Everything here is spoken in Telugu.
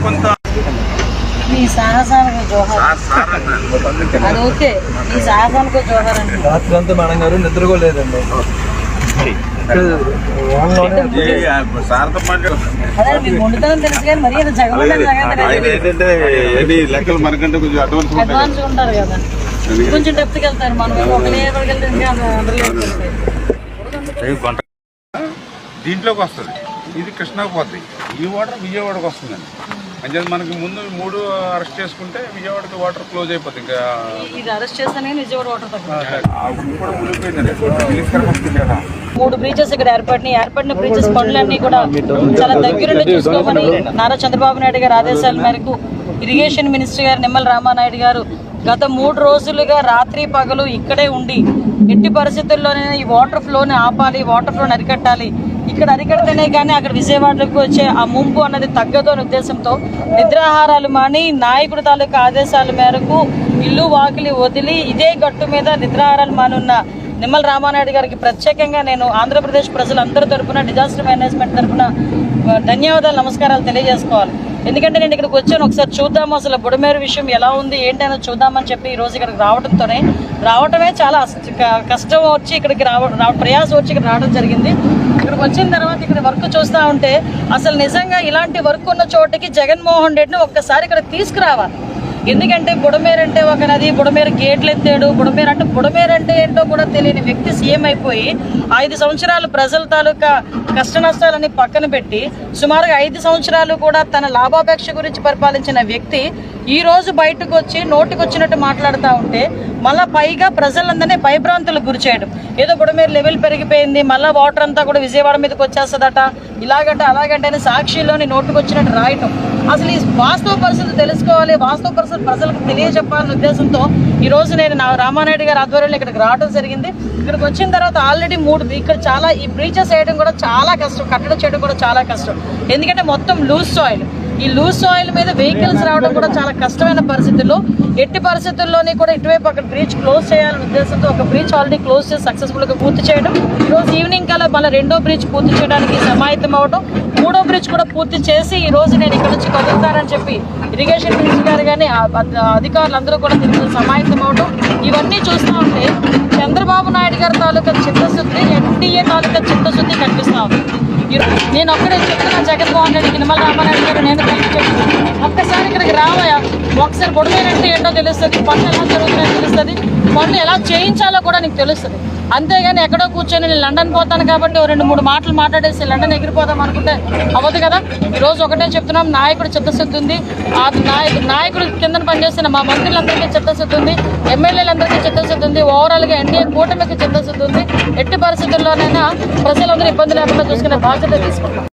కొంత మీ సాహసానికి జోహార్. అది ఓకే, మీ సాహసానికి జోహార్ అండి. రాత్రి అంతా మేడం గారు నిద్రపోలేదండి. అదే మీకు వండుతానని తెలుసు కానీ మరీ లెక్కలు మనకంటే కొంచెం అడ్వాన్స్ ఉంటారు కదా, కొంచెం డెప్త్కి వెళ్తారు. మనం ఒకటే ఎక్కడికి వెళ్తే ఇంకా దీంట్లోకి వస్తుంది. ఇది కృష్ణాకు పోతుంది. ఈ వాటర్ విజయవాడకు వస్తుందండి. అంటే మనకి ముందు 3 అరెస్ట్ చేసుకుంటే విజయవాడకి వాటర్ క్లోజ్ అయిపోతుంది. ఇంకా ఇది అరెస్ట్ చేస్తానే విజయవాడ వాటర్ తగ్గుతుంది. 3 బ్రీచెస్ ఇక్కడ ఏర్పడిన బ్రీచెస్ పనులన్నీ కూడా చాలా దగ్గరుండి చూసుకోమని నారా చంద్రబాబు నాయుడు గారి ఆదేశాల మేరకు ఇరిగేషన్ మినిస్టర్ గారు నిమ్మల రామానాయుడు గారు గత 3 రోజులుగా రాత్రి పగలు ఇక్కడే ఉండి ఎట్టి పరిస్థితుల్లోనే ఈ వాటర్ ఫ్లోని ఆపాలి, వాటర్ ఫ్లోని అరికట్టాలి, ఇక్కడ అరికడితేనే కానీ అక్కడ విజయవాడకు వచ్చే ఆ ముంపు అన్నది తగ్గదు అనే ఉద్దేశంతో నిద్రాహారాలు మాని నాయకుడి తాలూకా ఆదేశాల మేరకు ఇల్లు వాకిలి వదిలి ఇదే గట్టు మీద నిద్రాహారాలు మానున్న నిమ్మల రామానాయుడు గారికి ప్రత్యేకంగా నేను ఆంధ్రప్రదేశ్ ప్రజలందరి తరఫున డిజాస్టర్ మేనేజ్మెంట్ తరఫున ధన్యవాదాలు, నమస్కారాలు తెలియజేసుకోవాలి. ఎందుకంటే నేను ఇక్కడికి వచ్చాను, ఒకసారి చూద్దాము అసలు బుడమేరు విషయం ఎలా ఉంది ఏంటనేది చూద్దామని చెప్పి ఈరోజు ఇక్కడికి రావటమే చాలా కష్టం వచ్చి ఇక్కడికి ప్రయాసం వచ్చి ఇక్కడ రావడం జరిగింది. ఇక్కడికి వచ్చిన తర్వాత ఇక్కడ వర్క్ చూస్తూ ఉంటే అసలు నిజంగా ఇలాంటి వర్క్ ఉన్న చోటికి జగన్మోహన్ రెడ్డిని ఒక్కసారి ఇక్కడ తీసుకురావాలి. ఎందుకంటే బుడమేరు అంటే ఒక నది, బుడమేరు గేట్లు ఎత్తాడు, బుడమేరు అంటే ఏంటో కూడా తెలియని వ్యక్తి సీఎం అయిపోయి 5 సంవత్సరాలు ప్రజల తాలూకా కష్ట నష్టాలని పక్కన పెట్టి సుమారుగా 5 సంవత్సరాలు కూడా తన లాభాపేక్ష గురించి పరిపాలించిన వ్యక్తి ఈ రోజు బయటకు వచ్చి నోటికొచ్చినట్టు మాట్లాడుతూ ఉంటే మళ్ళీ పైగా ప్రజలందరినీ భయభ్రాంతులకు గురి చేయడం. ఏదో బుడమేరు లెవెల్ పెరిగిపోయింది, మళ్ళీ వాటర్ అంతా కూడా విజయవాడ మీదకి వచ్చేస్తుందట, ఇలాగంటే అలాగంటే అని సాక్షిలోని నోటుకొచ్చినట్టు రాయటం. అసలు ఈ వాస్తవ పరిస్థితి తెలుసుకోవాలి, వాస్తవ పరిస్థితి ప్రజలకు తెలియజెప్పాలనే ఉద్దేశంతో ఈరోజు నేను రామానాయుడు గారి ఆధ్వర్యంలో ఇక్కడికి రావడం జరిగింది. ఇక్కడికి వచ్చిన తర్వాత ఆల్రెడీ 3 ఇక్కడ చాలా ఈ బ్రీచెస్ వేయడం కూడా చాలా కష్టం, కట్టడం చేయడం కూడా చాలా కష్టం. ఎందుకంటే మొత్తం లూజ్ సాయిల్, ఈ లూజ్ సాయిల్ మీద వెహికల్స్ రావడం కూడా చాలా కష్టమైన పరిస్థితుల్లో ఎట్టి పరిస్థితుల్లోని కూడా ఇటువైపు అక్కడ బ్రీచ్ క్లోజ్ చేయాలనే ఉద్దేశంతో ఒక బ్రీచ్ ఆల్రెడీ క్లోజ్ చేసి సక్సెస్ఫుల్గా పూర్తి చేయడం, ఈరోజు ఈవినింగ్ కల్లా మళ్ళీ 2వ బ్రీచ్ పూర్తి చేయడానికి సమాయత్తం అవ్వడం, 3వ బ్రిడ్జ్ కూడా పూర్తి చేసి ఈ రోజు నేను ఇక్కడ నుంచి కదులుతానని చెప్పి ఇరిగేషన్ మినిస్టర్ గారు కానీ అధికారులందరూ కూడా దీనికి సమాయత్తం అవడం, ఇవన్నీ చూస్తూ ఉంటే చంద్రబాబు నాయుడు గారి తాలూకా చిత్తశుద్ధి, ఎన్డీఏ తాలూకా చిత్తశుద్ధి కనిపిస్తూ ఉంది. నేను ఒక్కడే చెప్తున్నా, జగన్మోహన్ రెడ్డికి నిమ్మల రామానాయుడు గారు నేను కలిసి చెప్తున్నాను, ఒక్కసారి ఇక్కడికి రావయా, ఒకసారి బుడమేరంటే ఏంటో తెలుస్తుంది, పనులు ఎలా జరుగుతున్నాయో తెలుస్తుంది, పనులు ఎలా చేయించాలో కూడా నీకు తెలుస్తుంది. అంతేగాని ఎక్కడో కూర్చొని నేను లండన్ పోతాను కాబట్టి 2-3 మాటలు మాట్లాడేసి లండన్ ఎగిరిపోదాం అనుకుంటే అవ్వదు కదా. ఈరోజు ఒకటే చెప్తున్నాం, నాయకుడు చిత్తశుద్ధి ఉంది, ఆ నాయకుడు కింద పనిచేస్తున్న మా మంత్రులందరికీ చిత్తశుద్ధి ఉంది, ఎమ్మెల్యేలందరికీ చిత్తశుద్ధి ఉంది, ఓవరాల్గా ఎన్డీఏ కూటమికి చిత్తశుద్ధి ఉంది. ఎట్టి పరిస్థితుల్లోనైనా ప్రజలందరూ ఇబ్బంది లేకుండా చూసుకునే బాధ్యత తీసుకుంటాం.